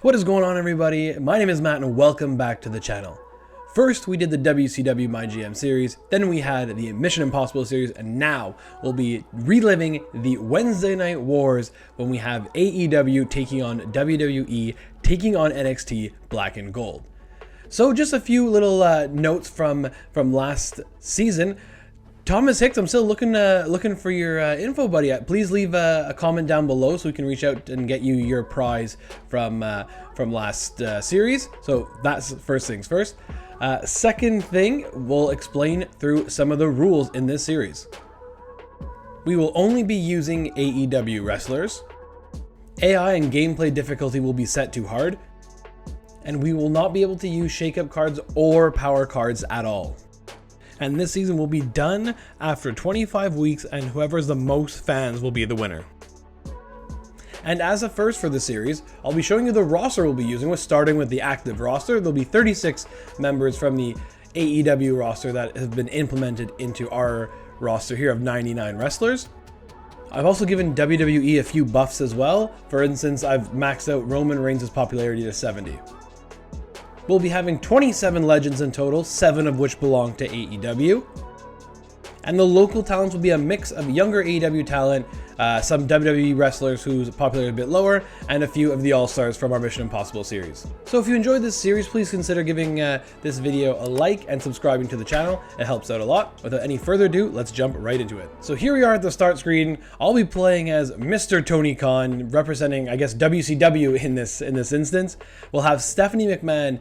What is going on, everybody? My name is Matt and welcome back to the channel. First, we did the WCW MYGM series, then we had the Mission Impossible series, and now we'll be reliving the Wednesday Night Wars when we have AEW taking on WWE, taking on NXT Black and Gold. So just a few little notes from last season. Thomas Hicks, I'm still looking for your info, buddy. Please leave a comment down below so we can reach out and get you your prize from last series. So that's first things first. Second thing, we'll explain through some of the rules in this series. We will only be using AEW wrestlers. AI and gameplay difficulty will be set to hard. And we will not be able to use shake-up cards or power cards at all. And this season will be done after 25 weeks, and whoever's the most fans will be the winner. And as a first for the series, I'll be showing you the roster we'll be using, starting with the active roster. There'll be 36 members from the AEW roster that have been implemented into our roster here of 99 wrestlers. I've also given WWE a few buffs as well. For instance, I've maxed out Roman Reigns' popularity to 70. We'll be having 27 legends in total, 7 of which belong to AEW. And the local talents will be a mix of younger AEW talent, some WWE wrestlers whose popularity is a bit lower, and a few of the All-Stars from our Mission Impossible series. So if you enjoyed this series, please consider giving this video a like and subscribing to the channel. It helps out a lot. Without any further ado, let's jump right into it. So here we are at the start screen. I'll be playing as Mr. Tony Khan, representing, I guess, WCW in this instance. We'll have Stephanie McMahon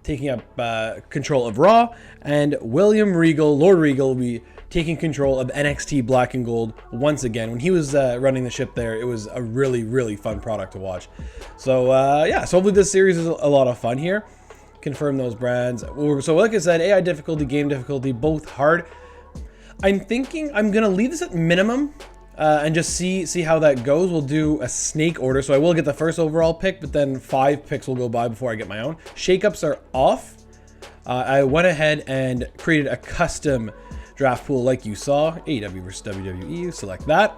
taking up control of Raw, and William Regal, Lord Regal, will be taking control of NXT Black and Gold once again. When he was running the ship there, it was a really fun product to watch. So yeah, so hopefully this series is a lot of fun here. Confirm those brands. So like I said, AI difficulty, game difficulty, both hard. I'm thinking I'm gonna leave this at minimum and just see how that goes. We'll do a snake order, so I will get the first overall pick, but then 5 picks will go by before I get my own. Shakeups are off. I went ahead and created a custom draft pool like you saw, AEW versus WWE, select that,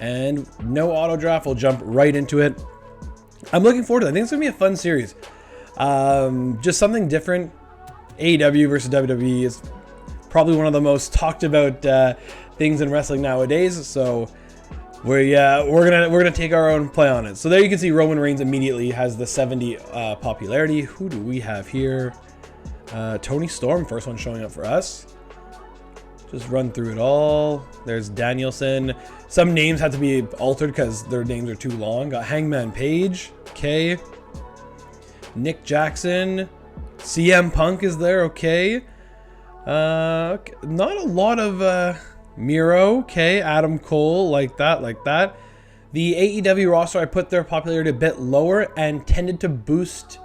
and no auto draft. We'll jump right into it. I'm looking forward to it. I think it's gonna be a fun series. Just something different. AEW versus WWE is probably one of the most talked about things in wrestling nowadays, so we're gonna take our own play on it. So there you can see Roman Reigns immediately has the 70 popularity. Who do we have here? Tony Storm, first one showing up for us. Just run through it all. There's Danielson. Some names had to be altered because their names are too long. Got Hangman Page. Okay. Nick Jackson. CM Punk is there. Okay. Not a lot of Miro. Okay. Adam Cole. Like that. The AEW roster, I put their popularity a bit lower and tended to boost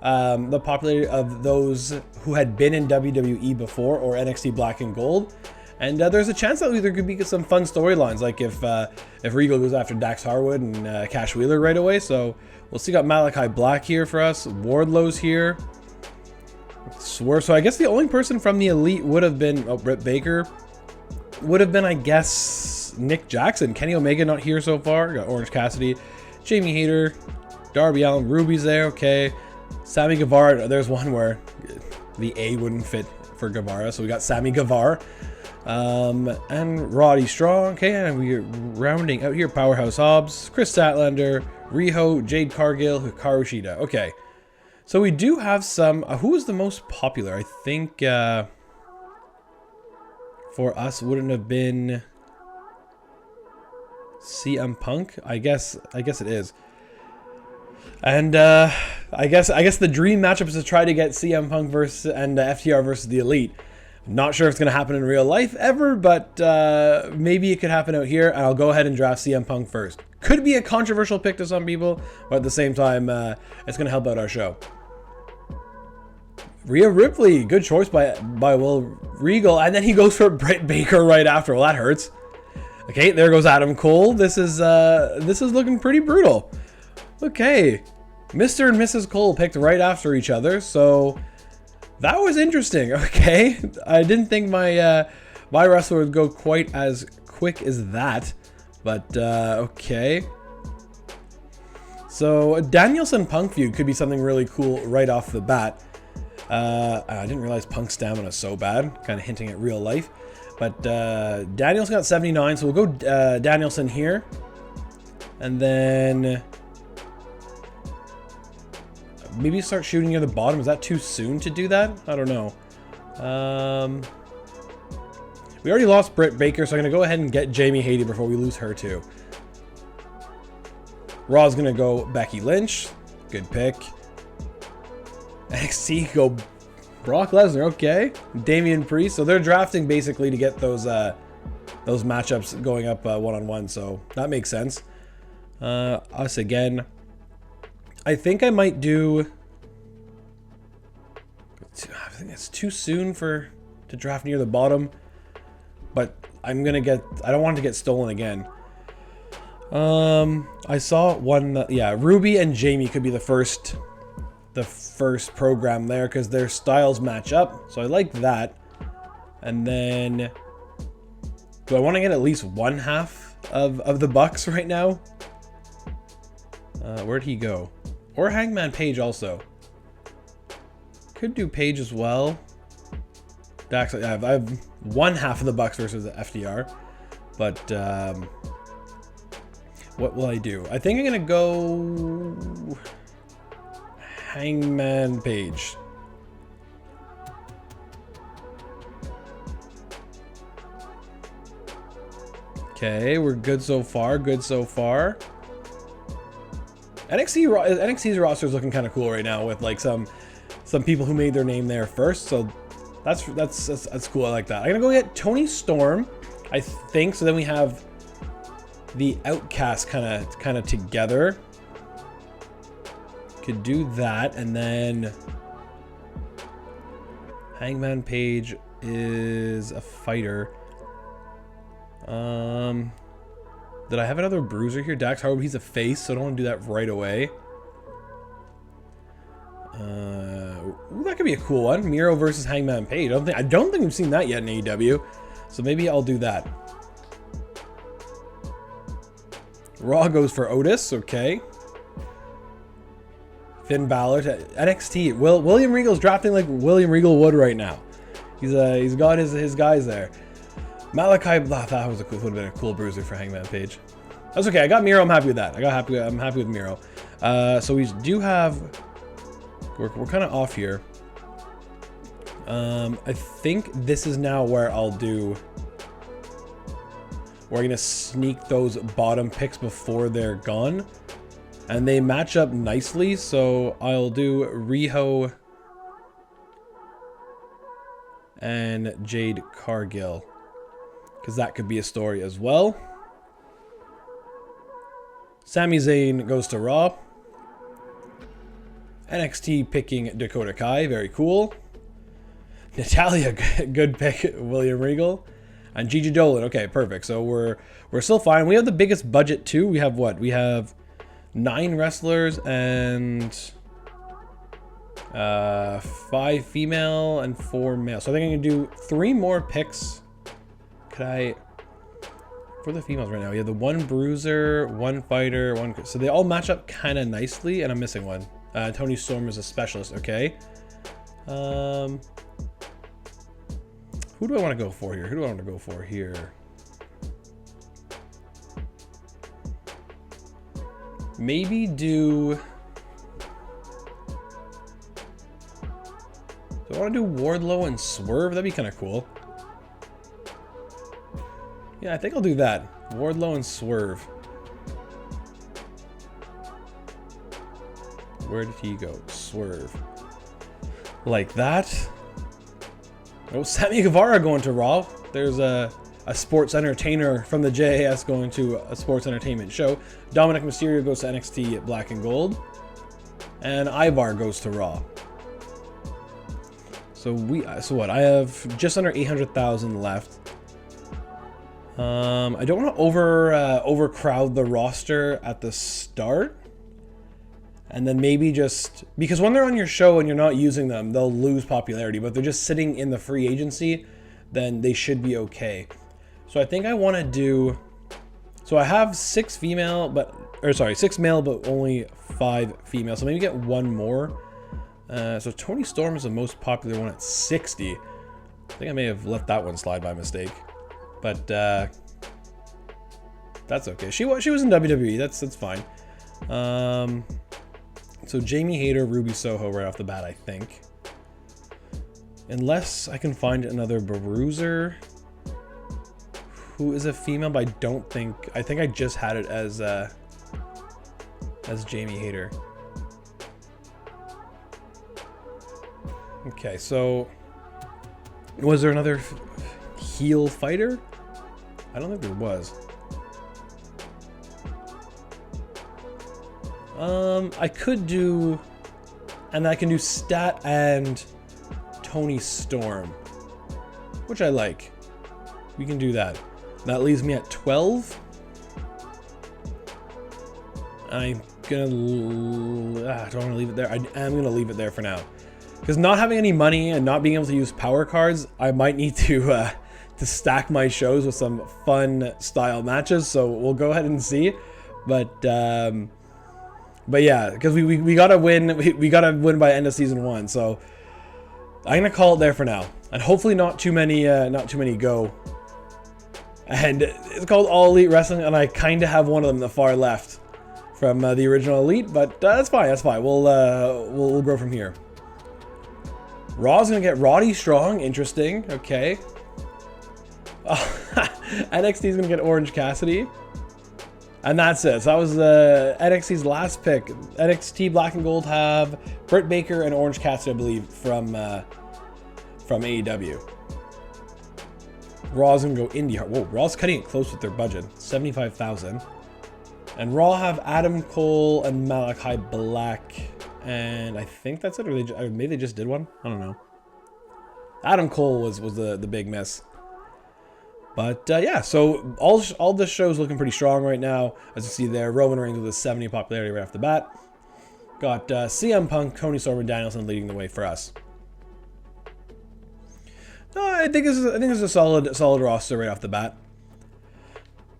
the popularity of those who had been in WWE before or NXT Black and Gold. And there's a chance that there could be some fun storylines, like if Regal goes after Dax Harwood and Cash Wheeler right away. So we'll see. Got Malachi Black here for us. Wardlow's here. So I guess the only person from the Elite would have been Britt Baker. Would have been, I guess, Nick Jackson. Kenny Omega not here so far. Got Orange Cassidy, Jamie Hayter, Darby Allin, Ruby's there. Okay. Sammy Guevara, there's one where the A wouldn't fit for Guevara, so we got Sammy Guevara. And Roddy Strong, okay, and we're rounding out here, Powerhouse Hobbs, Chris Statlander, Riho, Jade Cargill, Hikaru Shida. Okay, so we do have some, who was the most popular? I think for us wouldn't have been CM Punk. I guess it is. And I guess the dream matchup is to try to get CM Punk versus FTR versus the Elite. I'm not sure if it's going to happen in real life ever, but maybe it could happen out here. And I'll go ahead and draft CM Punk first. Could be a controversial pick to some people, but at the same time, it's going to help out our show. Rhea Ripley, good choice by Will Regal, and then he goes for Britt Baker right after. Well, that hurts. Okay, there goes Adam Cole. This is looking pretty brutal. Okay, Mr. and Mrs. Cole picked right after each other, so that was interesting. Okay, I didn't think my wrestler would go quite as quick as that, but okay. So a Danielson Punk feud could be something really cool right off the bat. I didn't realize Punk's stamina is so bad, kind of hinting at real life. But Danielson got 79, so we'll go Danielson here. And then maybe start shooting near the bottom. Is that too soon to do that? I don't know. We already lost Britt Baker, so I'm going to go ahead and get Jamie Hayter before we lose her too. Raw's going to go Becky Lynch. Good pick. NXT go Brock Lesnar. Okay. Damian Priest. So they're drafting basically to get those matchups going up one-on-one. So that makes sense. Us again. I think I might do... I think it's too soon to draft near the bottom. But I'm going to get... I don't want it to get stolen again. I saw one... yeah, Ruby and Jamie could be the first program there because their styles match up. So I like that. And then... do I want to get at least one half of the Bucks right now? Where'd he go? Or Hangman Page also. Could do Page as well. Actually, I have one half of the Bucks versus the FDR. But what will I do? I think I'm gonna go Hangman Page. Okay, we're good so far. Good so far. NXT's roster is looking kind of cool right now with like some people who made their name there first. So that's cool. I like that. I'm gonna go get Tony Storm, I think. So then we have the Outcast kind of together. Could do that, and then Hangman Page is a fighter. Did I have another bruiser here? Dax Harwood, he's a face, so I don't want to do that right away. Ooh, that could be a cool one. Miro versus Hangman Page. I don't think we've seen that yet in AEW, so maybe I'll do that. Raw goes for Otis, okay. Finn Balor to NXT. William Regal's drafting like William Regal would right now. He's got his guys there. Malachi, that would have been a cool bruiser for Hangman Page. That's okay. I got Miro. I'm happy with that. I'm happy with Miro. So we do have. We're kind of off here. I think this is now where I'll do. We're gonna sneak those bottom picks before they're gone, and they match up nicely. So I'll do Riho and Jade Cargill, because that could be a story as well. Sami Zayn goes to Raw. NXT picking Dakota Kai, very cool. Natalia, good pick, William Regal. And Gigi Dolan, okay, perfect. So we're still fine. We have the biggest budget too. We have what? We have 9 wrestlers and 5 female and 4 male. So I think I'm gonna do 3 more picks. Could I? For the females right now, we have the 1 bruiser, 1 fighter, 1. So they all match up kind of nicely, and I'm missing one. Tony Storm is a specialist. Okay. Who do I want to go for here? Maybe do I want to do Wardlow and Swerve? That'd be kind of cool. Yeah, I think I'll do that. Wardlow and Swerve. Where did he go? Swerve. Like that. Oh, Sammy Guevara going to Raw. There's a sports entertainer from the JAS going to a sports entertainment show. Dominic Mysterio goes to NXT Black and Gold. And Ivar goes to Raw. So what? I have just under 800,000 left. I don't want to overcrowd the roster at the start. And then maybe just, because when they're on your show and you're not using them, they'll lose popularity. But if they're just sitting in the free agency, then they should be okay. So I think I want to do, so I have 6 male, but only 55 female, so maybe get one more. So Toni Storm is the most popular one at 60. I think I may have let that one slide by mistake, but that's okay. She was in WWE. That's fine. So Jamie Hayter, Ruby Soho right off the bat, I think. Unless I can find another bruiser who is a female, but I don't think. I think I just had it as Jamie Hayter. Okay, so was there another heel fighter? I don't think there was. I could do, and I can do Stat and Toni Storm, which I like. We can do that. That leaves me at 12. I'm gonna, do I want to leave it there? I am gonna leave it there for now. Because not having any money and not being able to use power cards, I might need to stack my shows with some fun style matches. So we'll go ahead and see. But yeah, because we gotta win. We gotta win by end of season 1. So I'm gonna call it there for now, and hopefully not too many go. And it's called All Elite Wrestling, and I kind of have one of them, the far left, from the original Elite. But that's fine. That's fine. We'll grow from here. Raw's gonna get Roddy Strong. Interesting. Okay. NXT's gonna get Orange Cassidy. And that's it. So that was NXT's last pick. NXT Black and Gold have Britt Baker and Orange Cassidy, I believe, from AEW. Raw's gonna go indie. Whoa, Raw's cutting it close with their budget, 75,000. And Raw have Adam Cole and Malachi Black, and I think that's it. Or maybe they just did one. I don't know. Adam Cole was the big miss. But yeah, so all this show is looking pretty strong right now. As you see there, Roman Reigns with a 70 popularity right off the bat. Got CM Punk, Tony Storm, and Danielson leading the way for us. No, I think this is a solid roster right off the bat.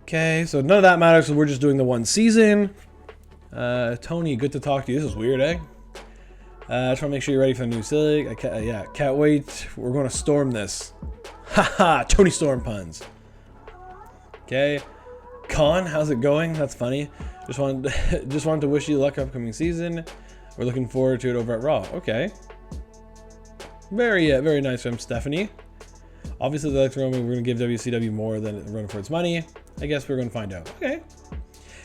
Okay, so none of that matters. So we're just doing the one season. Tony, good to talk to you. This is weird, eh? Trying to make sure you're ready for the new silly. Can't wait. We're going to storm this. Haha, Tony Storm puns. Okay, Con, how's it going? That's funny. Just wanted to wish you luck upcoming season. We're looking forward to it over at Raw. Okay, very nice from Stephanie. Obviously, the Roman, we're gonna give WCW more than a run for its money. I guess we're gonna find out. Okay.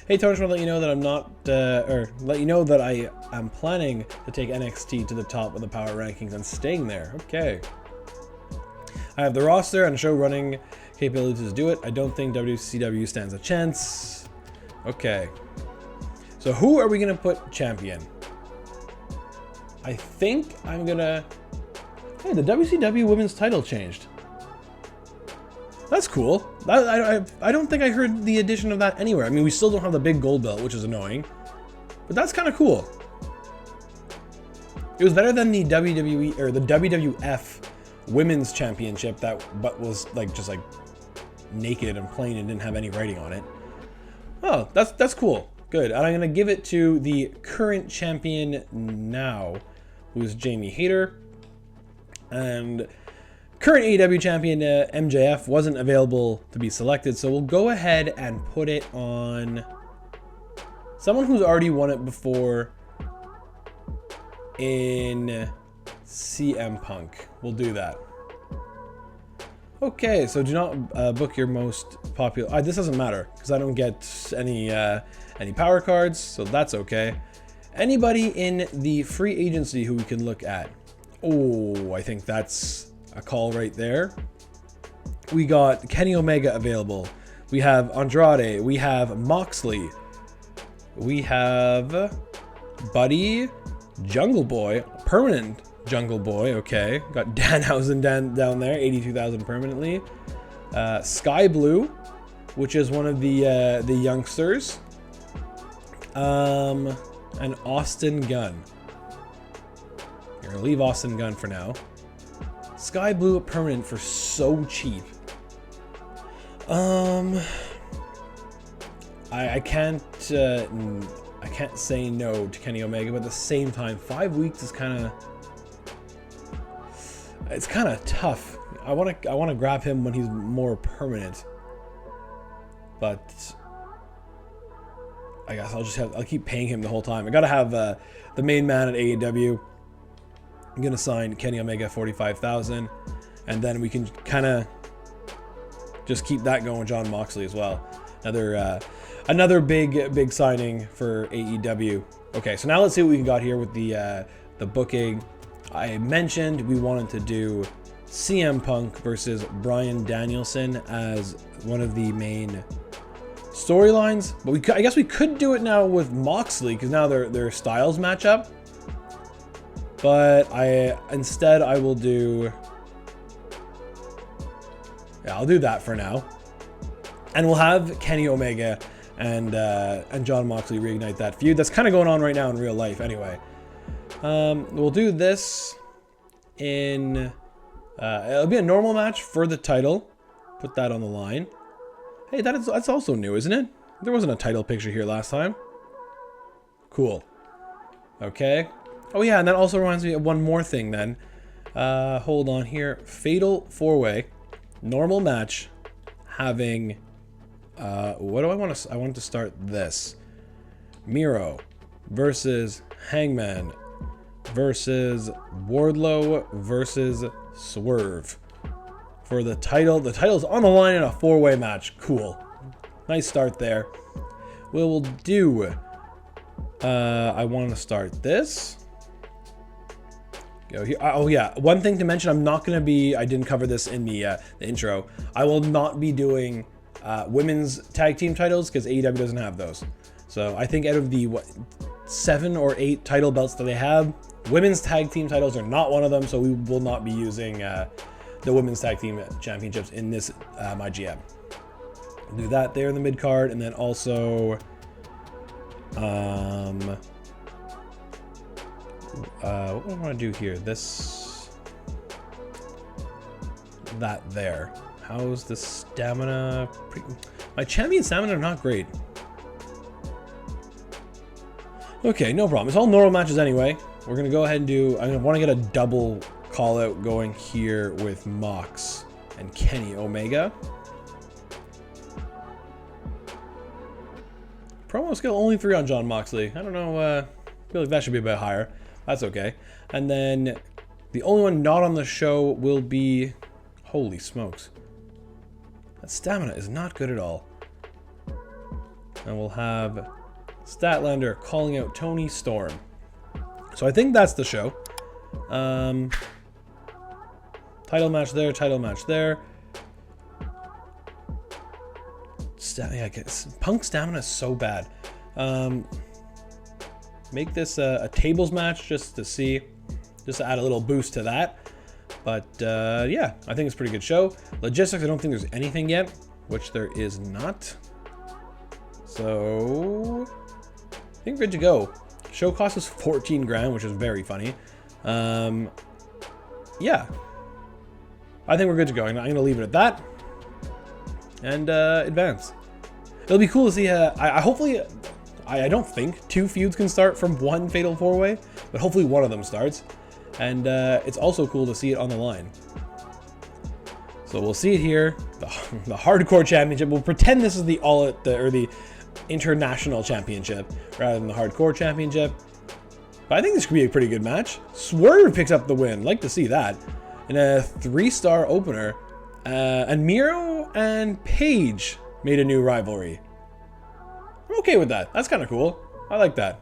Hey Tony, just want to let you know that I'm not, or let you know that I am planning to take NXT to the top of the power rankings and staying there. Okay. I have the roster and show running capabilities to do it. I don't think WCW stands a chance. Okay. So who are we going to put champion? I think I'm going to... Hey, the WCW women's title changed. That's cool. I don't think I heard the addition of that anywhere. I mean, we still don't have the big gold belt, which is annoying. But that's kind of cool. It was better than the WWE, or the WWF Women's Championship but was just naked and plain and didn't have any writing on it. Oh, that's cool. Good. And I'm gonna give it to the current champion now, who is Jamie Hayter. And current AEW champion MJF wasn't available to be selected, so we'll go ahead and put it on someone who's already won it before in CM Punk. We'll do that. Okay, so do not book your most popular... this doesn't matter, because I don't get any power cards, so that's okay. Anybody in the free agency who we can look at? Oh, I think that's a call right there. We got Kenny Omega available. We have Andrade. We have Moxley. We have Buddy, Jungle Boy, permanent Jungle Boy, okay. Got Danhausen down there, 82,000 permanently. Sky Blue, which is one of the youngsters. And Austin Gunn. You're gonna leave Austin Gunn for now. Sky Blue permanent for so cheap. I can't I can't say no to Kenny Omega, but at the same time, 5 weeks is kind of tough. I want to grab him when he's more permanent, but I guess I'll keep paying him the whole time. I gotta have the main man at AEW. I'm gonna sign Kenny Omega 45,000, and then we can kind of just keep that going with Jon Moxley as well. Another big signing for AEW. Okay, so now let's see what we got here with the booking. I mentioned we wanted to do CM Punk versus Bryan Danielson as one of the main storylines, but I guess we could do it now with Moxley because now their styles match up. But instead I will do, yeah, I'll do that for now, and we'll have Kenny Omega and Jon Moxley reignite that feud that's kind of going on right now in real life. Anyway, we'll do this in it'll be a normal match for the title. Put that on the line. Hey, that's also new, isn't it? There wasn't a title picture here last time. Cool. Okay. Oh yeah, and that also reminds me of one more thing then. Hold on here. Fatal 4-way. Normal match. Having... what do I want to... I want to start this. Miro versus Hangman versus Wardlow versus Swerve. For the title. The title's on the line in a 4-way match. Cool. Nice start there. We'll do... I want to start this. Go here. Oh yeah, one thing to mention, I'm not going to be... I didn't cover this in the intro. I will not be doing women's tag team titles because AEW doesn't have those. So I think out of the 7 or 8 title belts that they have, women's tag team titles are not one of them. So we will not be using the women's tag team championships in this MYGM. Do that there in the mid card, and then also what do I want to do here? That there. How's the stamina? My champion stamina are not great. Okay, no problem. It's all normal matches anyway. We're gonna go ahead and do. I want to get a double call out going here with Mox and Kenny Omega. Promo skill only 3 on Jon Moxley. I don't know. I feel like that should be a bit higher. That's okay. And then the only one not on the show will be... Holy smokes. That stamina is not good at all. And we'll have Statlander calling out Tony Storm. So I think that's the show. Title match there, title match there. Yeah, Punk stamina is so bad. Make this a tables match just to see, just to add a little boost to that. But yeah, I think it's a pretty good show. Logistics, I don't think there's anything yet, which there is not. So I think we're good to go. Show cost is 14 grand, which is very funny. Yeah, I think we're good to go. I'm gonna leave it at that and advance. It'll be cool to see. Hopefully, I don't think 2 feuds can start from 1 fatal 4-way, but hopefully one of them starts. And it's also cool to see it on the line. So we'll see it here. The Hardcore Championship. We'll pretend this is the International Championship rather than the Hardcore Championship. But I think this could be a pretty good match. Swerve picks up the win. Like to see that. In a 3-star opener. And Miro and Paige made a new rivalry. I'm okay with that. That's kind of cool. I like that.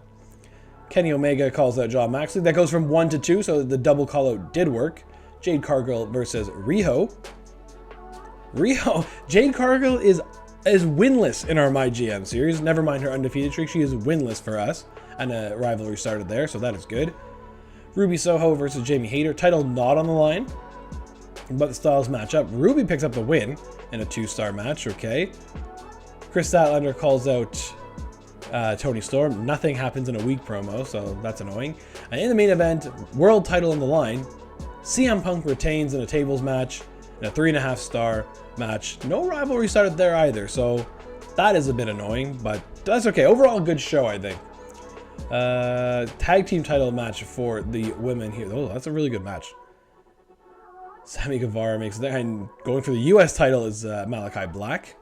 Kenny Omega calls out Jon Moxley. That goes from 1 to 2, so the double call out did work. Jade Cargill versus Riho. Jade Cargill is winless in our MyGM series. Never mind her undefeated streak. She is winless for us. And a rivalry started there, so that is good. Ruby Soho versus Jamie Hayter. Title not on the line, but the styles match up. Ruby picks up the win in a 2-star match. Okay. Chris Statlander calls out Tony Storm. Nothing happens in a week promo, so that's annoying. And in the main event, world title on the line. CM Punk retains in a tables match, in a 3.5-star match. No rivalry started there either, so that is a bit annoying, but that's okay. Overall, good show, I think. Tag team title match for the women here. Oh, that's a really good match. Sammy Guevara makes that, and going for the US title is Malachi Black.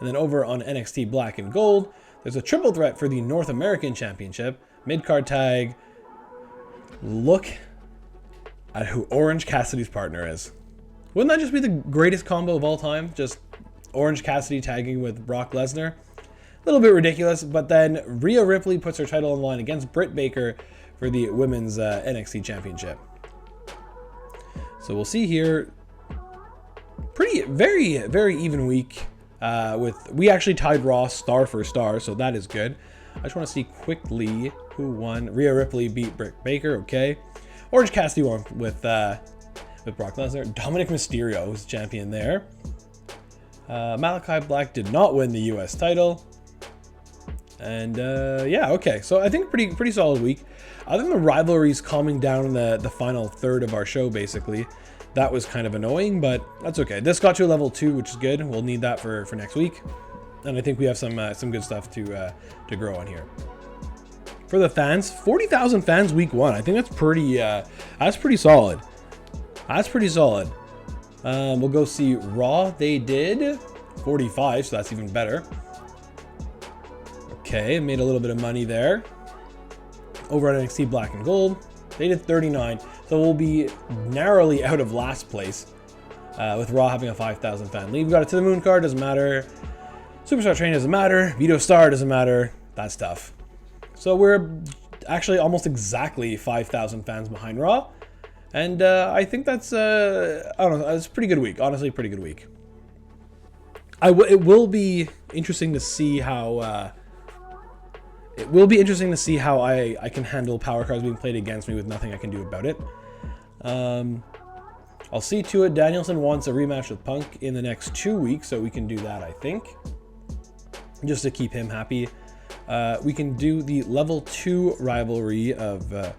And then over on NXT Black and Gold, there's a triple threat for the North American Championship. Mid-card tag. Look at who Orange Cassidy's partner is. Wouldn't that just be the greatest combo of all time? Just Orange Cassidy tagging with Brock Lesnar. A little bit ridiculous, but then Rhea Ripley puts her title on the line against Britt Baker for the Women's NXT Championship. So we'll see here. Very even week. We actually tied Raw star for star, so that is good. I just want to see quickly who won. Rhea Ripley beat Britt Baker. Okay. Orange Cassidy won with Brock Lesnar. Dominic Mysterio was champion there. Malachi Black did not win the US title. And yeah, okay. So I think pretty solid week. Other than the rivalries calming down in the final third of our show, basically. That was kind of annoying, but that's okay. This got to a level 2, which is good. We'll need that for next week. And I think we have some good stuff to grow on here. For the fans, 40,000 fans week 1. I think that's pretty solid. That's pretty solid. We'll go see Raw. They did 45, so that's even better. Okay, made a little bit of money there. Over at NXT Black and Gold, they did 39, so we'll be narrowly out of last place with Raw having a 5,000 fan lead. We got it to the moon card, doesn't matter. Superstar Training doesn't matter. Vito Star doesn't matter. That's tough. So we're actually almost exactly 5,000 fans behind Raw. And I think that's, I don't know, it's a pretty good week. Honestly, pretty good week. It will be interesting to see how... I can handle power cards being played against me with nothing I can do about it. I'll see to it. Danielson wants a rematch with Punk in the next 2 weeks, so we can do that, I think. Just to keep him happy. We can do the level 2 rivalry of... the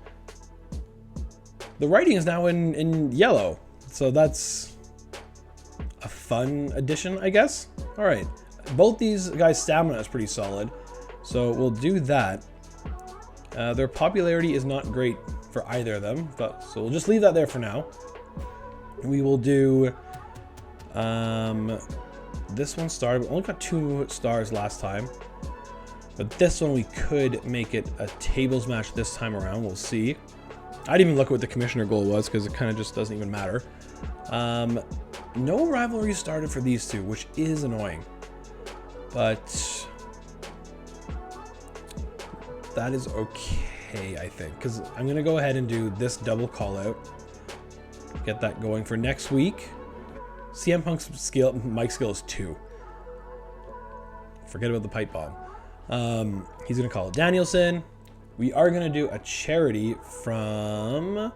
writing is now in yellow, so that's a fun addition, I guess. All right. Both these guys' stamina is pretty solid. So we'll do that. Their popularity is not great for either of them, but so we'll just leave that there for now. We will do this one started. We only got 2 stars last time, but this one we could make it a tables match this time around. We'll see. I didn't even look at what the commissioner goal was because it kind of just doesn't even matter. No rivalry started for these two, which is annoying, but that is okay, I think, because I'm going to go ahead and do this double call out. Get that going for next week. CM Punk's mic skill is 2. Forget about the pipe bomb. He's going to call it Danielson. We are going to do a charity from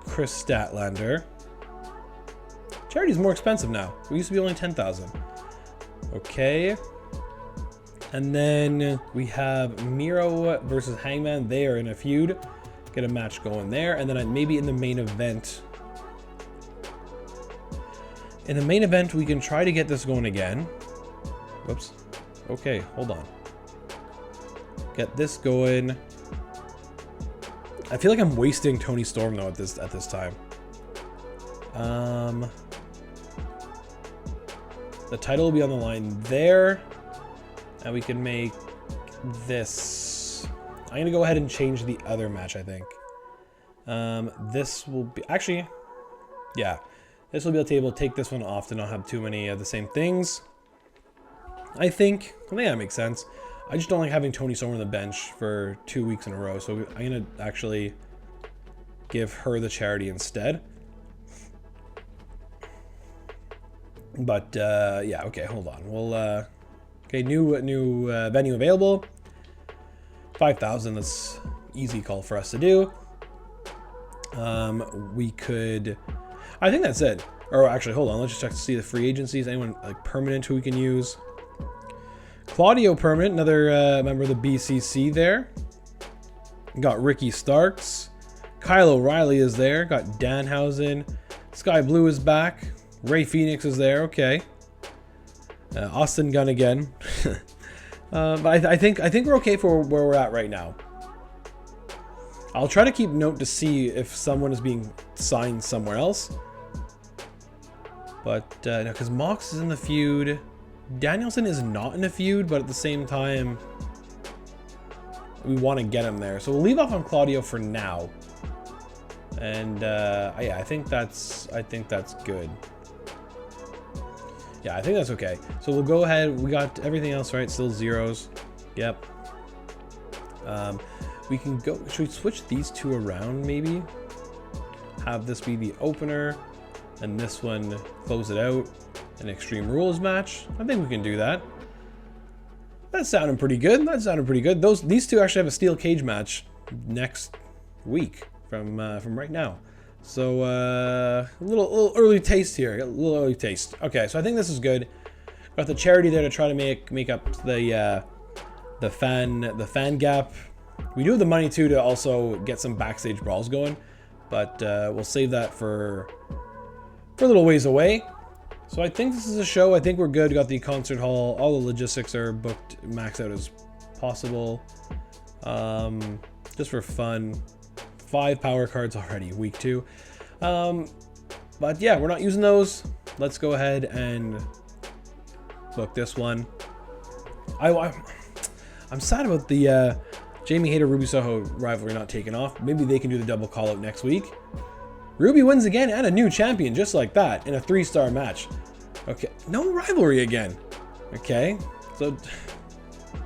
Chris Statlander. Charity's more expensive now. We used to be only 10,000. Okay. And then we have Miro versus Hangman. They are in a feud. Get a match going there. And then maybe in the main event. In the main event, we can try to get this going again. Whoops. Okay, hold on. Get this going. I feel like I'm wasting Tony Storm though at this time. The title will be on the line there. And we can make this... I'm going to go ahead and change the other match, I think. This will be... Actually, yeah. This will be able to take this one off to not have too many of the same things. I think that makes sense. I just don't like having Tony Storm on the bench for 2 weeks in a row. So I'm going to actually give her the charity instead. But, yeah, okay, hold on. We'll... Okay, new venue available. 5,000, that's easy call for us to do. We could... I think that's it. Or actually, hold on, let's just check to see the free agencies. Anyone like permanent who we can use? Claudio permanent, another member of the BCC there. Got Ricky Starks. Kyle O'Reilly is there. Got Danhausen. Sky Blue is back. Ray Phoenix is there, okay. Austin Gunn again. But I think we're okay for where we're at right now. I'll try to keep note to see if someone is being signed somewhere else. But no, because Mox is in the feud. Danielson is not in the feud, but at the same time, we want to get him there. So we'll leave off on Claudio for now. And yeah, I think that's good. Yeah, I think that's okay. So we'll go ahead. We got everything else right. Still zeros. Yep. We can go. Should we switch these two around maybe? Have this be the opener, and this one close it out. An Extreme Rules match. I think we can do that. That sounded pretty good. These two actually have a steel cage match next week from right now. So a little early taste here. A little early taste. Okay, so I think this is good. Got the charity there to try to make up the fan gap. We do have the money too to also get some backstage brawls going, but we'll save that for a little ways away. So I think this is a show. I think we're good. We got the concert hall. All the logistics are booked max out as possible. Just for fun. 5 power cards already, week 2. But yeah, we're not using those. Let's go ahead and book this one. I'm sad about the Jamie Hayter Ruby Soho rivalry not taking off. Maybe they can do the double call out next week. Ruby wins again and a new champion just like that in a 3-star match. Okay, no rivalry again. Okay, so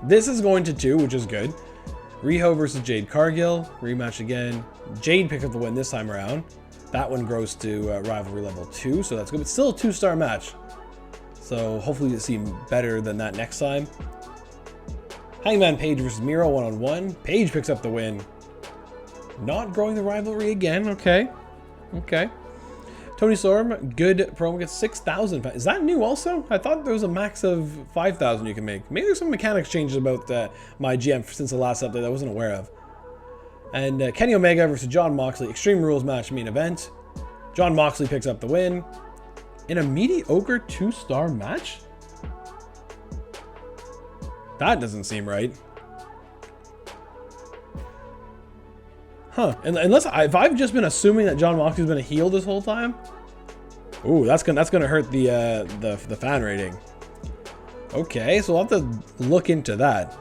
this is going to 2, which is good. Riho versus Jade Cargill, rematch again. Jade picked up the win this time around. That one grows to rivalry level 2, so that's good. But still a 2-star match. So hopefully you'll see better than that next time. Hangman Page versus Miro 1-on-1. Page picks up the win. Not growing the rivalry again. Okay. Okay. Tony Storm, good promo, gets 6,000. Is that new also? I thought there was a max of 5,000 you can make. Maybe there's some mechanics changes about MYGM since the last update I wasn't aware of. And Kenny Omega versus Jon Moxley, Extreme Rules match main event. Jon Moxley picks up the win in a mediocre 2-star match? That doesn't seem right. Huh? And unless if I've just been assuming that Jon Moxley's been a heel this whole time, ooh, that's gonna hurt the fan rating. Okay, so we'll have to look into that.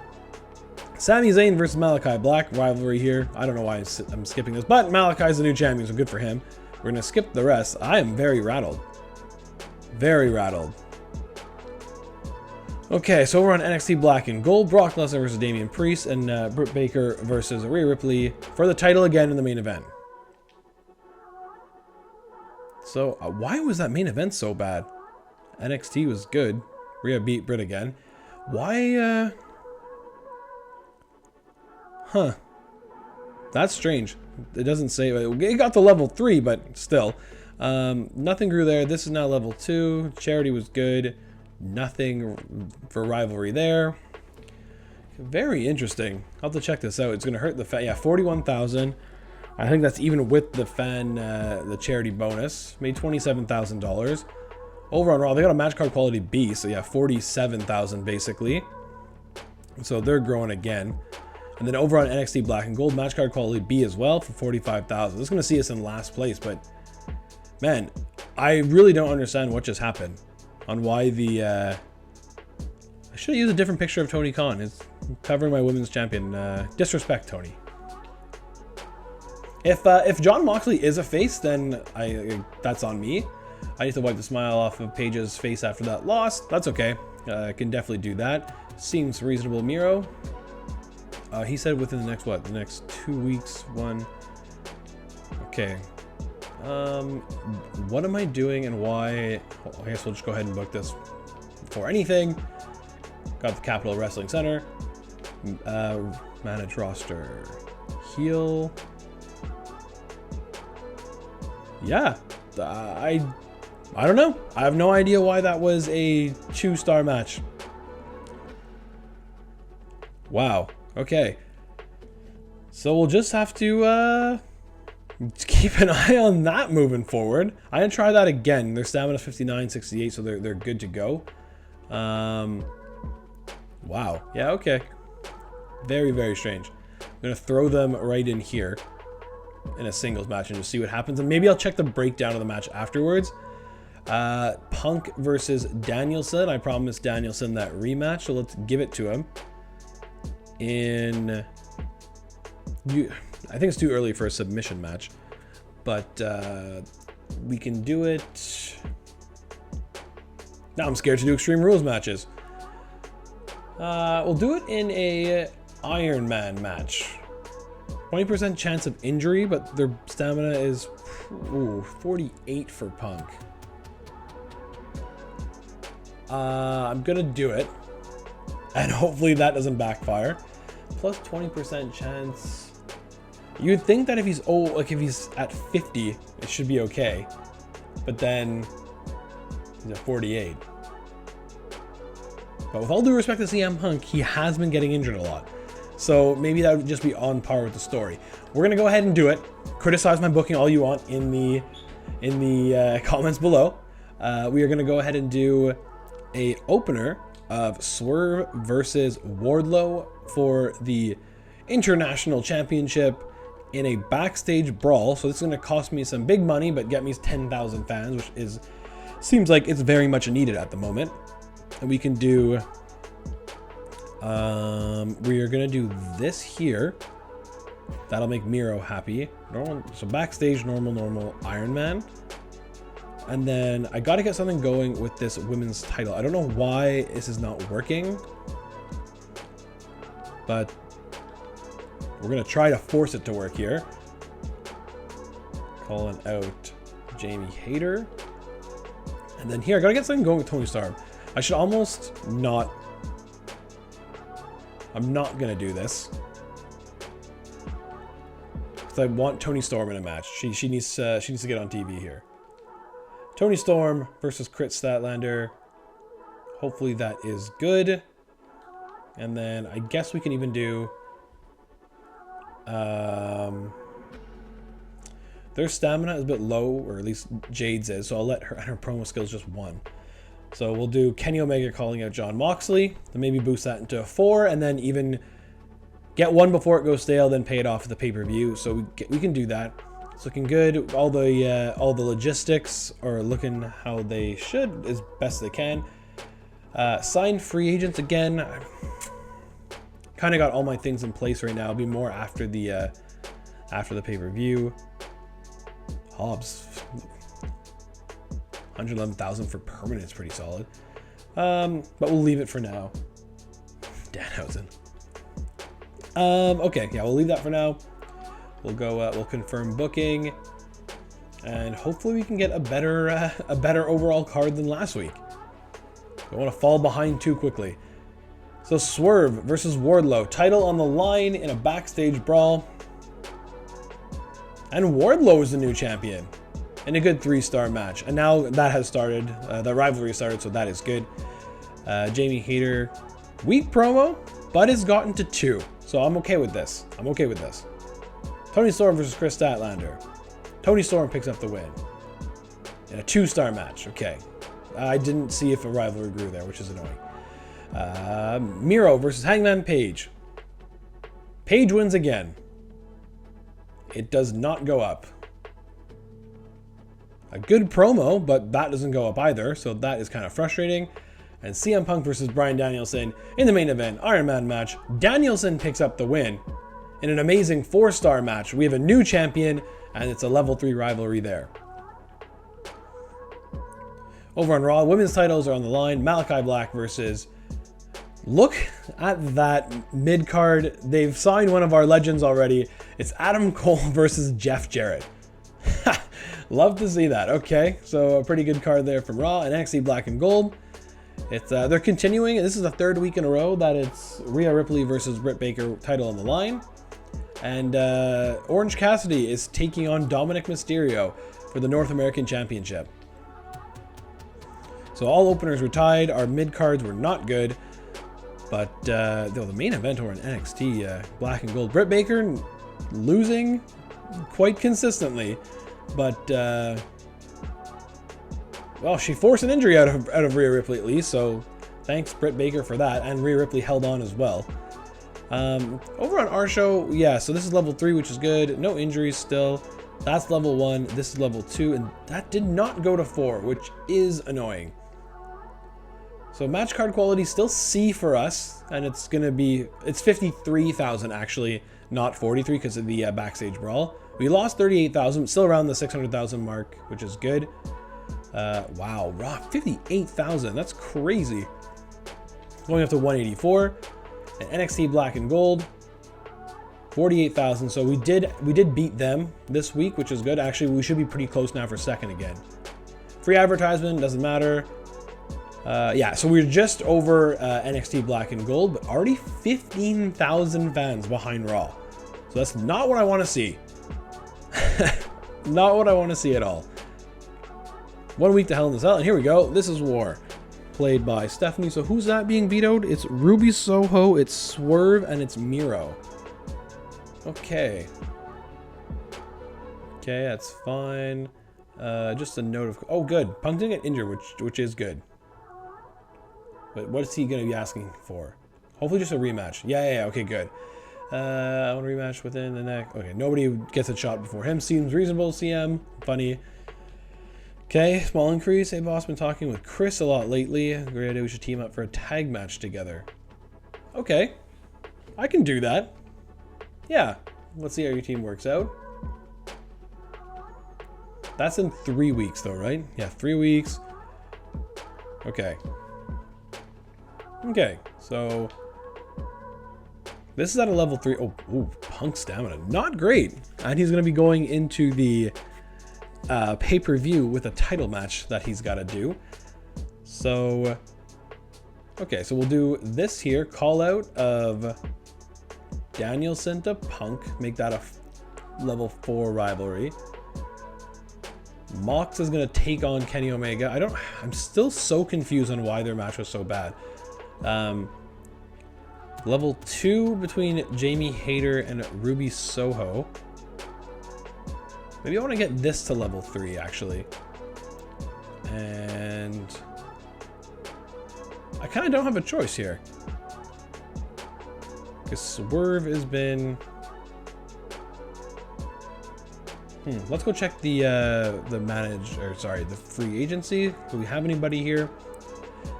Sami Zayn versus Malachi Black rivalry here. I don't know why I'm skipping this, but Malachi's the new champion, so good for him. We're gonna skip the rest. I am very rattled. Very rattled. Okay, so we're on NXT Black and Gold. Brock Lesnar versus Damian Priest, and Britt Baker versus Rhea Ripley for the title again in the main event. So why was that main event so bad? NXT was good. Rhea beat Britt again. Why? Huh. That's strange. It doesn't say. It got to level 3, but still. Nothing grew there. This is now level 2. Charity was good. Nothing for rivalry there. Very interesting. I'll have to check this out. It's going to hurt the fan. Yeah, 41,000. I think that's even with the fan, the charity bonus. Made $27,000. Over on Raw, they got a match card quality B. So yeah, 47,000 basically. So they're growing again. And then over on NXT Black and Gold, match card quality B as well for 45,000. This is going to see us in last place, but man, I really don't understand what just happened. On why the I should have used a different picture of Tony Khan. It's covering my women's champion. Disrespect, Tony. If Jon Moxley is a face, then that's on me. I need to wipe the smile off of Paige's face after that loss. That's okay. I can definitely do that. Seems reasonable. Miro. He said within the next what? The next 2 weeks. One. Okay. What am I doing and why? I guess we'll just go ahead and book this before anything. Got the Capital Wrestling Center. Manage roster. Heel. Yeah. I don't know. I have no idea why that was a 2-star match. Wow. Okay. So we'll just have to keep an eye on that moving forward. I'm gonna try that again. Their stamina 59, 68, so they're good to go. Wow. Yeah, okay. Very, very strange. I'm going to throw them right in here in a singles match and just see what happens. And maybe I'll check the breakdown of the match afterwards. Punk versus Danielson. I promised Danielson that rematch, so let's give it to him. I think it's too early for a submission match, but we can do it. Now I'm scared to do Extreme Rules matches. We'll do it in a Iron Man match. 20% chance of injury, but their stamina is 48 for Punk. I'm gonna do it, and hopefully that doesn't backfire. Plus 20% chance. You'd think that if he's if he's at 50, it should be okay, but then he's at 48. But with all due respect to CM Punk, he has been getting injured a lot. So maybe that would just be on par with the story. We're gonna go ahead and do it. Criticize my booking all you want in the comments below. We are gonna go ahead and do a opener of Swerve versus Wardlow for the International Championship in a backstage brawl. So this is gonna cost me some big money, but get me 10,000 fans, which seems like it's very much needed at the moment. And we can do, we are gonna do this here. That'll make Miro happy. Normal, so backstage, normal Iron Man. And then I gotta get something going with this women's title. I don't know why this is not working, but we're gonna try to force it to work here. Calling out Jamie Hayter. And then here, I gotta get something going with Tony Storm. I should almost not. I'm not gonna do this because I want Tony Storm in a match. She needs to get on TV here. Tony Storm versus Crit Statlander. Hopefully that is good. And then I guess we can even do. Their stamina is a bit low, or at least Jade's is, so I'll let her promo skills just 1. So we'll do Kenny Omega calling out John Moxley, then maybe boost that into a 4, and then even get 1 before it goes stale, then pay it off at the pay-per-view. So we can do that. It's looking good. All the logistics are looking how they should, as best they can. Signed free agents again. Kind of got all my things in place right now. It'll be more after the pay-per-view. Hobbs. 111,000 for permanent is pretty solid. But we'll leave it for now. Danhausen. Okay, yeah, we'll leave that for now. We'll go. We'll confirm booking, and hopefully we can get a better overall card than last week. Don't want to fall behind too quickly. So Swerve versus Wardlow, title on the line in a backstage brawl, and Wardlow is the new champion. And a good 3-star match. And now that has started. The rivalry started, so that is good. Jamie Hayter. Weak promo, but it's gotten to 2. So I'm okay with this. Tony Storm versus Chris Statlander. Tony Storm picks up the win. In a 2-star match. Okay. I didn't see if a rivalry grew there, which is annoying. Miro versus Hangman Page. Page wins again. It does not go up. A good promo, but that doesn't go up either, so that is kind of frustrating. And CM Punk versus Bryan Danielson in the main event, Iron Man match. Danielson picks up the win in an amazing 4-star match. We have a new champion, and it's a level 3 rivalry there. Over on Raw, women's titles are on the line. Malachi Black versus... Look at that mid-card. They've signed one of our legends already. It's Adam Cole versus Jeff Jarrett. Love to see that. Okay, so a pretty good card there from Raw and NXT Black and Gold. It's they're continuing. This is the 3rd week in a row that it's Rhea Ripley versus Britt Baker title on the line, and Orange Cassidy is taking on Dominic Mysterio for the North American Championship. So all openers were tied. Our mid cards were not good, but the main event over in NXT Black and Gold, Britt Baker losing quite consistently. But, well, she forced an injury out of Rhea Ripley at least, so Thanks, Britt Baker, for that. And Rhea Ripley held on as well. Over on our show, yeah, so this is level 3, which is good. No injuries still. That's level 1. This is level 2. And that did not go to 4, which is annoying. So match card quality still C for us. And it's going to be, it's 53,000 actually, not 43 because of the backstage brawl. We lost 38,000, still around the 600,000 mark, which is good. Wow, raw 58,000. That's crazy. Going up to 184. And NXT Black and Gold, 48,000. So we did beat them this week, which is good. Actually, we should be pretty close now for second again. Free advertisement doesn't matter. Yeah, so we're just over NXT Black and Gold, but already 15,000 fans behind Raw. So that's not what I want to see. Not what I want to see at all. 1 week to Hell in the Cell, and here we go. This is War, played by Stephanie. So who's that being vetoed? It's Ruby Soho, it's Swerve, and it's Miro. Okay. Okay, that's fine. Just a note of... Oh, good. Punk didn't get injured, which is good. But what is he going to be asking for? Hopefully just a rematch. Yeah, okay, good. I want a rematch within the next... Okay, nobody gets a shot before him. Seems reasonable, CM. Funny. Okay, small increase. Hey, boss, been talking with Chris a lot lately. Great idea, we should team up for a tag match together. Okay. I can do that. Yeah. Let's see how your team works out. That's in 3 weeks, though, right? Yeah, 3 weeks. Okay. Okay, so... This is at a level 3. Oh, ooh, Punk stamina. Not great. And he's going to be going into the pay-per-view with a title match that he's got to do. So, okay, so we'll do this here. Call out of Danielson to Punk. Make that a level 4 rivalry. Mox is going to take on Kenny Omega. I'm still so confused on why their match was so bad. Level 2 between Jamie Hayter and Ruby Soho. Maybe I want to get this to level 3, actually. And I kind of don't have a choice here. Because Swerve has been... let's go check the free agency. Do we have anybody here?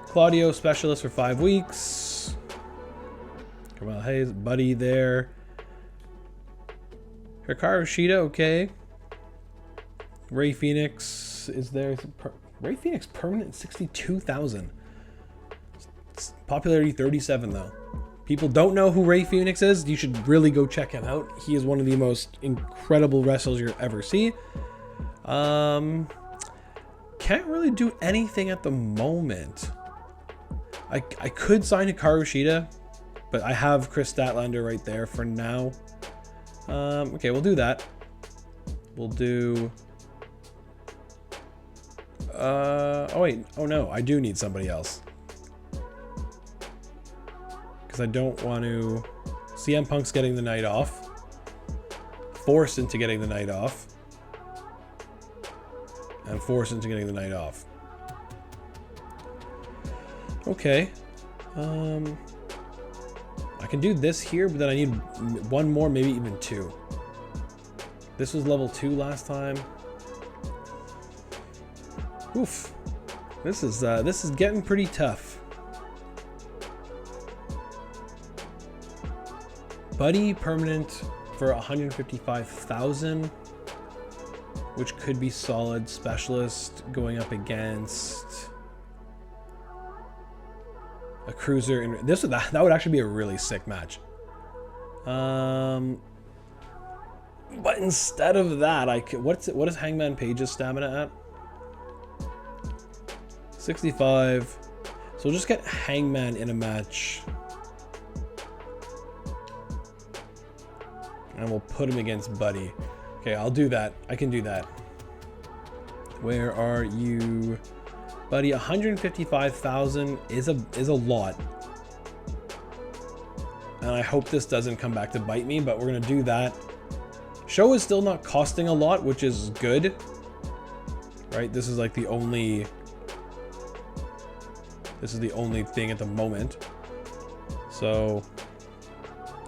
Claudio, specialist for 5 weeks. Well, hey, buddy there. Hikaru Shida, okay. Ray Phoenix is there. Ray Phoenix permanent 62,000. Popularity 37 though. People don't know who Ray Phoenix is. You should really go check him out. He is one of the most incredible wrestlers you'll ever see. Can't really do anything at the moment. I could sign Hikaru Shida, but I have Chris Statlander right there for now. Okay, we'll do that. We'll do... oh wait, oh no, I do need somebody else. Because I don't want to... CM Punk's getting the night off. Forced into getting the night off. And forced into getting the night off. Okay. I can do this here, but then I need one more, maybe even 2. This was level 2 last time. Oof. This is getting pretty tough. Buddy permanent for 155,000, which could be solid. Specialist going up against a cruiser, and that would actually be a really sick match. But instead of that, I could, what is Hangman Page's stamina at? 65. So we'll just get Hangman in a match, and we'll put him against Buddy. Okay, I'll do that. I can do that. Where are you? Buddy, 155,000 is a lot. And I hope this doesn't come back to bite me, but we're going to do that. Show is still not costing a lot, which is good. Right? This is like the only This is the only thing at the moment. So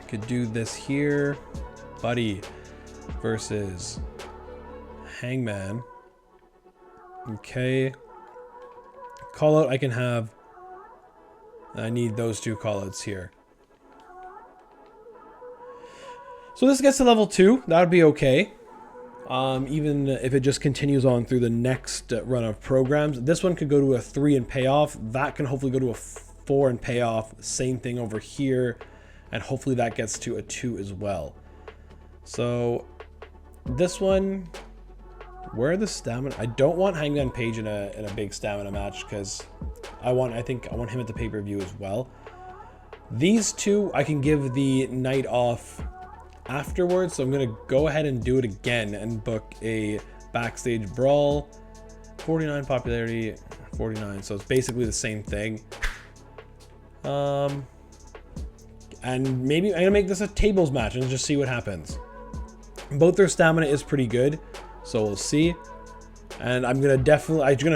could do this here. Buddy versus Hangman. Okay. Call out I can have. I need those 2 call outs here. So this gets to level 2. That would be okay. Even if it just continues on through the next run of programs. This one could go to a 3 and pay off. That can hopefully go to a 4 and pay off. Same thing over here. And hopefully that gets to a 2 as well. So this one, where are the stamina? I don't want Hangman Page in a big stamina match because I think I want him at the pay-per-view as well. These 2 I can give the night off afterwards, so I'm gonna go ahead and do it again and book a backstage brawl. 49 popularity, 49, so it's basically the same thing. And maybe I'm gonna make this a tables match and just see what happens. Both their stamina is pretty good, so we'll see. And I'm gonna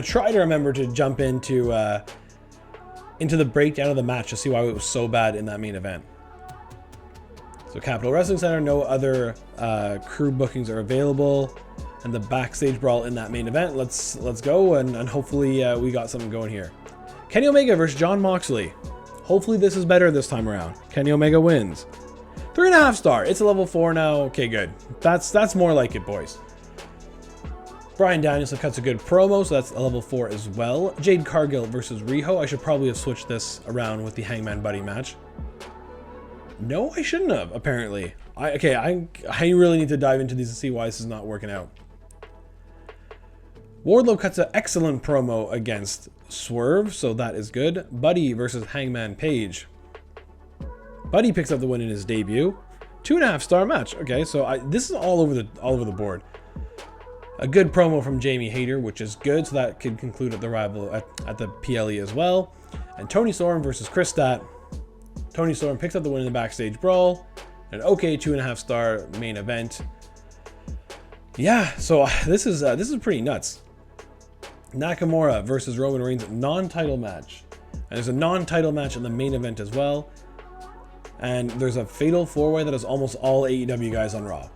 try to remember to jump into the breakdown of the match to see why it was so bad in that main event. So Capital Wrestling Center, no other crew bookings are available, and the backstage brawl in that main event. Let's go, and hopefully we got something going here. Kenny Omega versus Jon Moxley. Hopefully this is better this time around. Kenny Omega wins. 3.5 star. It's a level 4 now. Okay, good. That's more like it, boys. Bryan Danielson cuts a good promo, so that's a level 4 as well. Jade Cargill versus Riho. I should probably have switched this around with the Hangman Buddy match. No, I shouldn't have, apparently. I really need to dive into these and see why this is not working out. Wardlow cuts an excellent promo against Swerve, so that is good. Buddy versus Hangman Page. Buddy picks up the win in his debut. 2.5 star match. Okay, so this is all over the board. A good promo from Jamie Hayter, which is good, so that could conclude at the rival at the PLE as well. And Tony Storm versus Chris Stat. Tony Storm picks up the win in the backstage brawl. An okay 2.5 star main event. Yeah, so this is pretty nuts. Nakamura versus Roman Reigns non-title match. And there's a non-title match in the main event as well. And there's a fatal 4-way that is almost all AEW guys on Raw.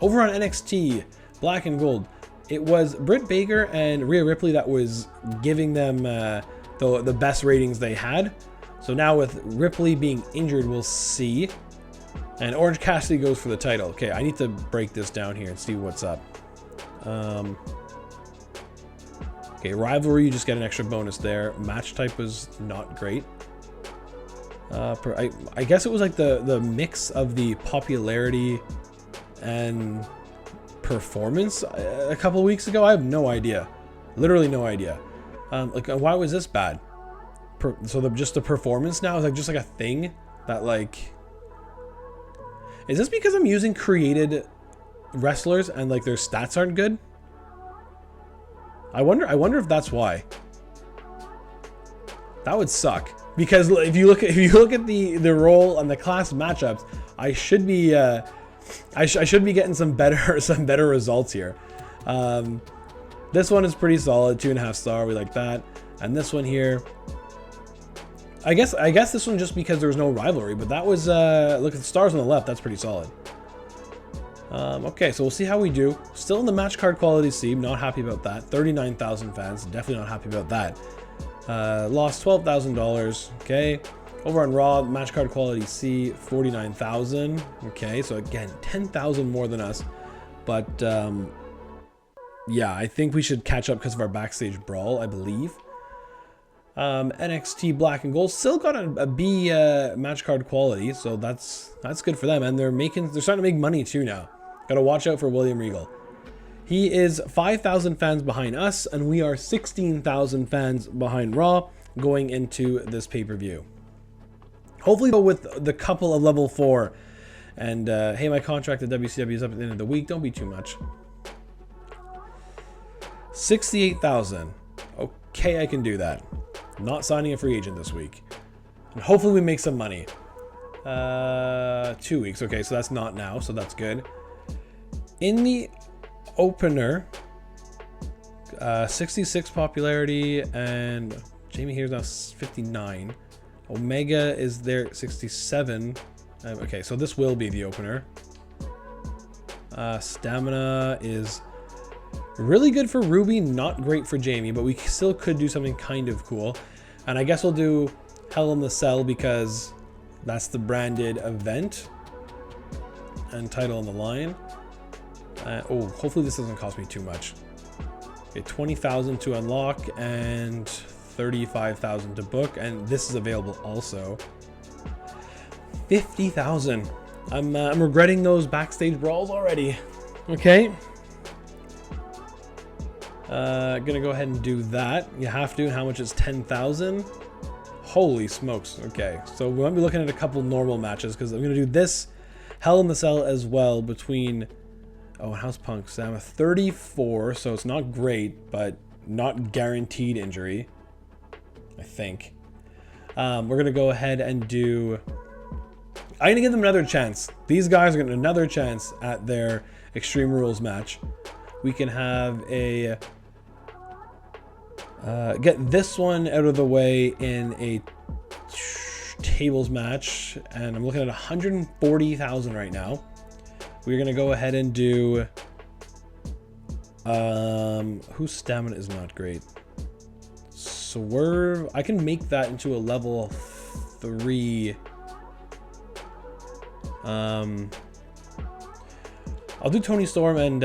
Over on NXT, Black and Gold, it was Britt Baker and Rhea Ripley that was giving them the best ratings they had. So now with Ripley being injured, we'll see. And Orange Cassidy goes for the title. Okay, I need to break this down here and see what's up. Okay, rivalry, you just get an extra bonus there. Match type was not great. I guess it was like the mix of the popularity and performance a couple weeks ago. I have no idea. Literally no idea. Like, why was this bad? So just the performance now is like just like a thing that like... Is this because I'm using created wrestlers and like their stats aren't good? I wonder if that's why. That would suck. Because if you look at the role and the class matchups, I should be I should be getting some better results here. This one is pretty solid, 2.5 star. We like that. And this one here, I guess this one just because there's no rivalry, but that was look at the stars on the left. That's pretty solid. Okay, so we'll see how we do. Still in the match card quality C. Not happy about that. 39,000 fans. Definitely not happy about that. Lost $12,000. Okay. Over on Raw, match card quality C, 49,000. Okay, so again, 10,000 more than us. But yeah, I think we should catch up because of our backstage brawl, I believe. NXT Black and Gold still got a B match card quality, so that's good for them. And they're starting to make money too now. Got to watch out for William Regal. He is 5,000 fans behind us, and we are 16,000 fans behind Raw going into this pay-per-view. Hopefully go with the couple of level 4. And hey, my contract at WCW is up at the end of the week. Don't be too much. 68,000. Okay, I can do that. Not signing a free agent this week. And hopefully we make some money. 2 weeks. Okay, so that's not now, so that's good. In the opener, 66 popularity and Jamie here's now 59. Omega is there at 67. Okay, so this will be the opener. Stamina is really good for Ruby, not great for Jamie, but we still could do something kind of cool. And I guess we'll do Hell in the Cell because that's the branded event. And title on the line. Oh, hopefully this doesn't cost me too much. Okay, 20,000 to unlock and 35,000 to book, and this is available also. 50,000. I'm regretting those backstage brawls already. Okay. Gonna go ahead and do that. You have to. How much is 10,000? Holy smokes. Okay, so we might be looking at a couple normal matches because I'm gonna do this Hell in the Cell as well between. Oh, House Punk. So I'm a 34, so it's not great, but not guaranteed injury, I think. We're gonna go ahead and do. I'm gonna give them another chance. These guys are getting another chance at their Extreme Rules match. We can have a get this one out of the way in a tables match, and I'm looking at 140,000 right now. We're gonna go ahead and do whose stamina is not great. Swerve. I can make that into a level 3. I'll do Tony Storm and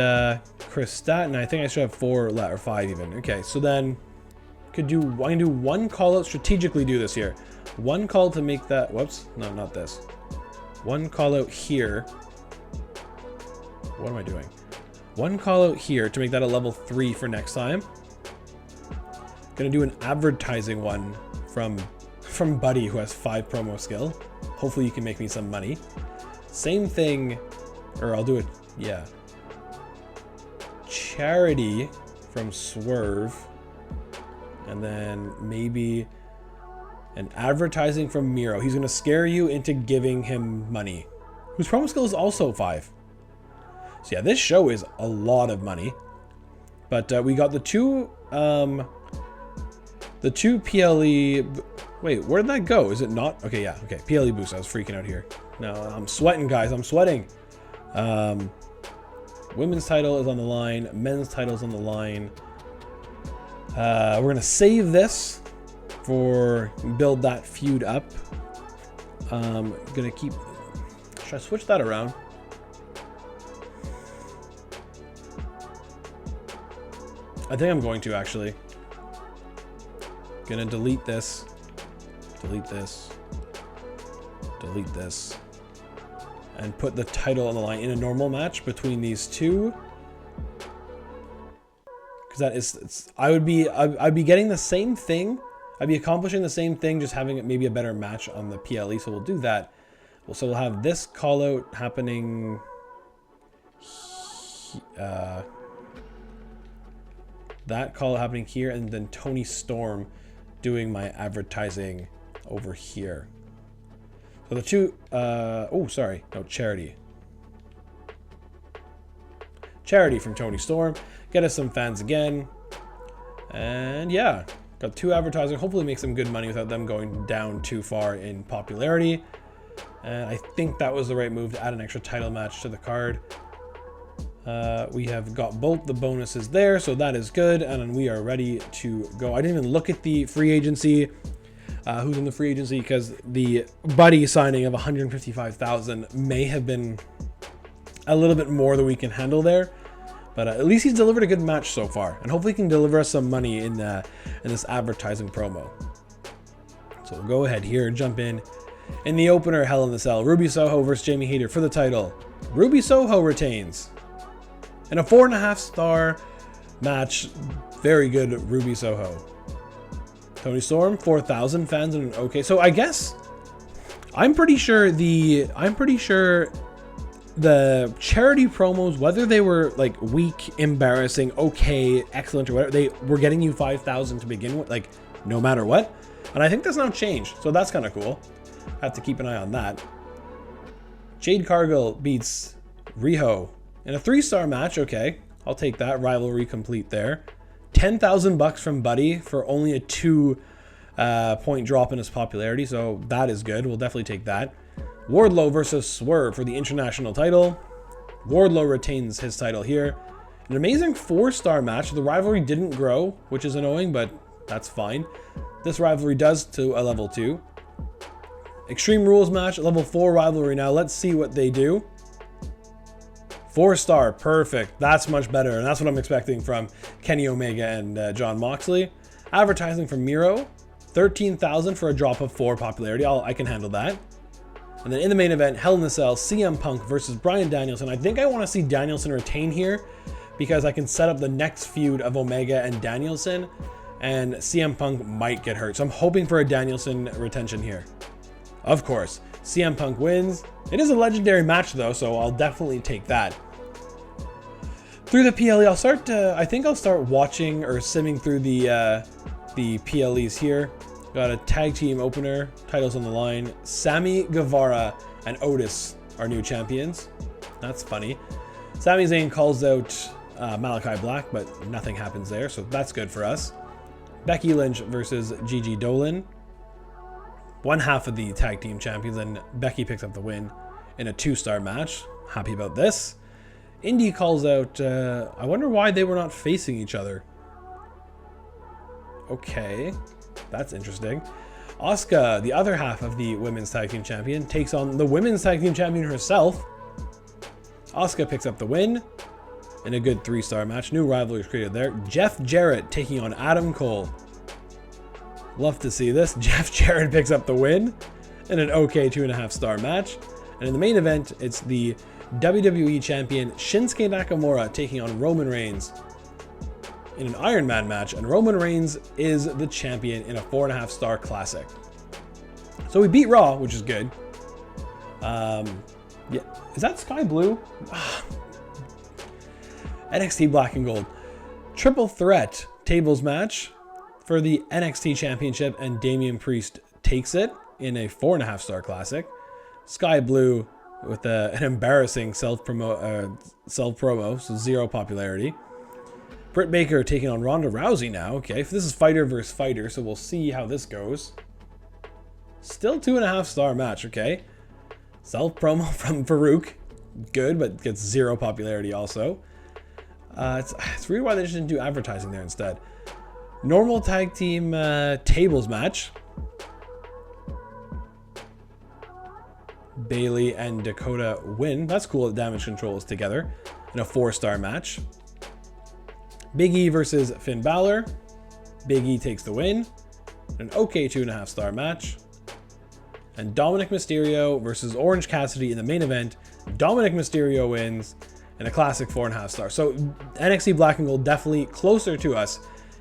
Chris Statton. I think I should have 4 or 5 even. Okay, so then I can do one call out. Strategically do this here. One call to make that. Whoops, no, not this. One call out here. What am I doing? One call out here to make that a level 3 for next time. Gonna do an advertising one from Buddy, who has 5 promo skill. Hopefully you can make me some money. Same thing, or I'll do it. Yeah. Charity from Swerve, and then maybe an advertising from Miro. He's gonna scare you into giving him money. Whose promo skill is also 5. So yeah, this show is a lot of money. But we got the two PLE. Wait, where did that go? Is it not? Okay, yeah. Okay, PLE boost. I was freaking out here. No, I'm sweating, guys. I'm sweating. Women's title is on the line. Men's title is on the line. We're gonna save this for build that feud up. Gonna keep. Should I switch that around? I think I'm going to actually. Gonna delete this. Delete this. Delete this. And put the title on the line in a normal match between these two. Because that is, I'd be getting the same thing. I'd be accomplishing the same thing, just having it maybe a better match on the PLE. So we'll do that. So we'll have this call out happening. That call happening here, and then Tony Storm doing my advertising over here. So the two, oh, sorry, no, Charity. Charity from Tony Storm. Get us some fans again. And yeah, got 2 advertising. Hopefully make some good money without them going down too far in popularity. And I think that was the right move to add an extra title match to the card. We have got both the bonuses there, so that is good, and we are ready to go. I didn't even look at the free agency, who's in the free agency, because the Buddy signing of 155,000 may have been a little bit more than we can handle there, but at least he's delivered a good match so far, and hopefully he can deliver us some money in this advertising promo. So we'll go ahead here and jump in the opener, Hell in the Cell. Ruby Soho versus Jamie Hayter for the title. Ruby Soho retains. And a 4.5-star match. Very good, Ruby Soho. Tony Storm, 4,000 fans and okay. So I guess I'm pretty sure the charity promos, whether they were like weak, embarrassing, okay, excellent, or whatever, they were getting you 5,000 to begin with, like no matter what. And I think that's now changed, so that's kind of cool. I have to keep an eye on that. Jade Cargill beats Riho in a 3-star match. Okay, I'll take that. Rivalry complete there. 10,000 bucks from Buddy for only a 2 point drop in his popularity, so that is good. We'll definitely take that. Wardlow versus Swerve for the international title. Wardlow retains his title here. An amazing 4-star match. The rivalry didn't grow, which is annoying, but that's fine. This rivalry does to a level 2. Extreme Rules match, level 4 rivalry now. Let's see what they do. 4-star, perfect. That's much better, and that's what I'm expecting from Kenny Omega and Jon Moxley. Advertising from Miro, 13,000 for a drop of 4 popularity. I can handle that. And then in the main event, Hell in a Cell, CM Punk versus Bryan Danielson. I think I want to see Danielson retain here because I can set up the next feud of Omega and Danielson, and CM Punk might get hurt. So I'm hoping for a Danielson retention here. Of course, CM Punk wins. It is a legendary match though, so I'll definitely take that. Through the PLE, I think I'll start watching or simming through the PLEs here. Got a tag team opener, titles on the line. Sammy Guevara and Otis are new champions. That's funny. Sami Zayn calls out Malachi Black, but nothing happens there, so that's good for us. Becky Lynch versus Gigi Dolan. One half of the tag team champions, and Becky picks up the win in a 2-star match. Happy about this. Indy calls out, I wonder why they were not facing each other. Okay, that's interesting. Asuka, the other half of the women's tag team champion, takes on the women's tag team champion herself. Asuka picks up the win in a good 3-star match. New rivalry is created there. Jeff Jarrett taking on Adam Cole. Love to see this. Jeff Jarrett picks up the win in an okay 2.5-star match. And in the main event, it's the WWE champion Shinsuke Nakamura taking on Roman Reigns in an Iron Man match, and Roman Reigns is the champion in a 4.5-star classic. So we beat Raw, which is good. Yeah, is that Sky Blue? NXT Black and Gold. Triple threat tables match for the NXT Championship, and Damian Priest takes it in a 4.5-star classic. Sky Blue with an embarrassing self-promo, so 0 popularity. Britt Baker taking on Ronda Rousey now. Okay, this is fighter versus fighter, so we'll see how this goes. Still 2.5-star match, okay. Self-promo from Farouk. Good, but gets 0 popularity also. It's weird why they just didn't do advertising there instead. Normal tag team tables match. Bailey and Dakota win. That's cool that Damage Control is together in a 4-star match. Big E versus Finn Balor. Big E takes the win. An okay 2.5-star match. And Dominic Mysterio versus Orange Cassidy in the main event. Dominic Mysterio wins in a classic 4.5-star. So NXT Black and Gold definitely closer to us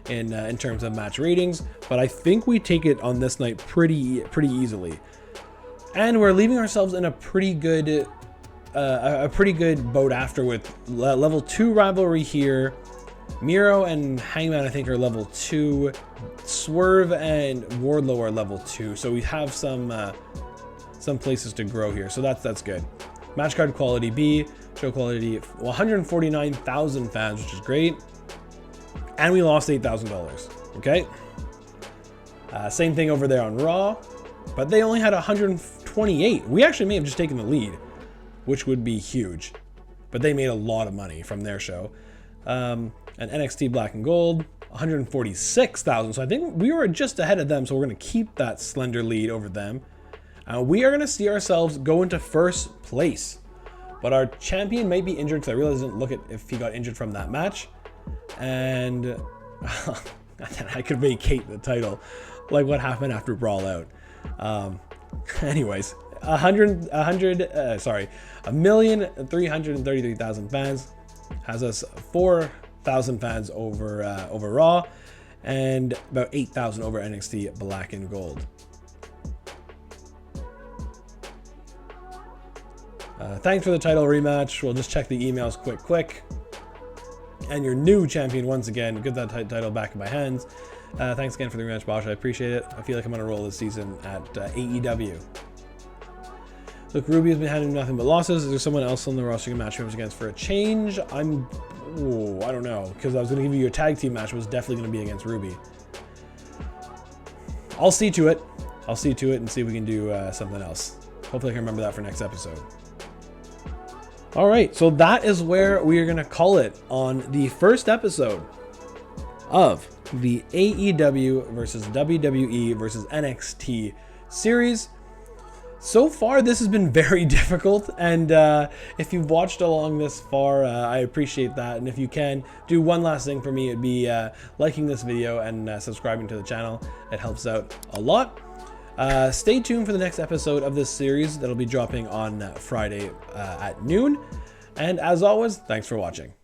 in terms of match ratings, but I think we take it on this night pretty easily. And we're leaving ourselves in a pretty good boat after with level 2 rivalry here. Miro and Hangman, I think, are level 2. Swerve and Wardlow are level 2. So we have some places to grow here. So that's good. Match card quality B, show quality 149,000 fans, which is great. And we lost $8,000. Okay. Same thing over there on Raw, but they only had 128. We actually may have just taken the lead, which would be huge. But they made a lot of money from their show. And NXT Black and Gold, 146,000. So I think we were just ahead of them. So we're going to keep that slender lead over them. We are going to see ourselves go into first place. But our champion might be injured, because I really didn't look at if he got injured from that match. And I could vacate the title, like what happened after Brawl Out. Anyways, 1,333,000 fans has us 4,000 fans over Raw, and about 8,000 over NXT Black and Gold. Thanks for the title rematch. We'll just check the emails quick. And your new champion once again. Get that title back in my hands. Thanks again for the rematch, Bosch. I appreciate it. I feel like I'm on a roll this season at AEW. Look, Ruby has been having nothing but losses. Is there someone else on the roster you can match him against for a change? I don't know, because I was going to give you a tag team match. It was definitely going to be against Ruby. I'll see to it. I'll see to it and see if we can do something else. Hopefully I can remember that for next episode. All right, so that is where we are going to call it on the first episode of the AEW versus WWE versus NXT series. So far, this has been very difficult, and if you've watched along this far, I appreciate that. And if you can, do one last thing for me, it'd be liking this video and subscribing to the channel. It helps out a lot. Stay tuned for the next episode of this series that'll be dropping on Friday at noon. And as always, thanks for watching.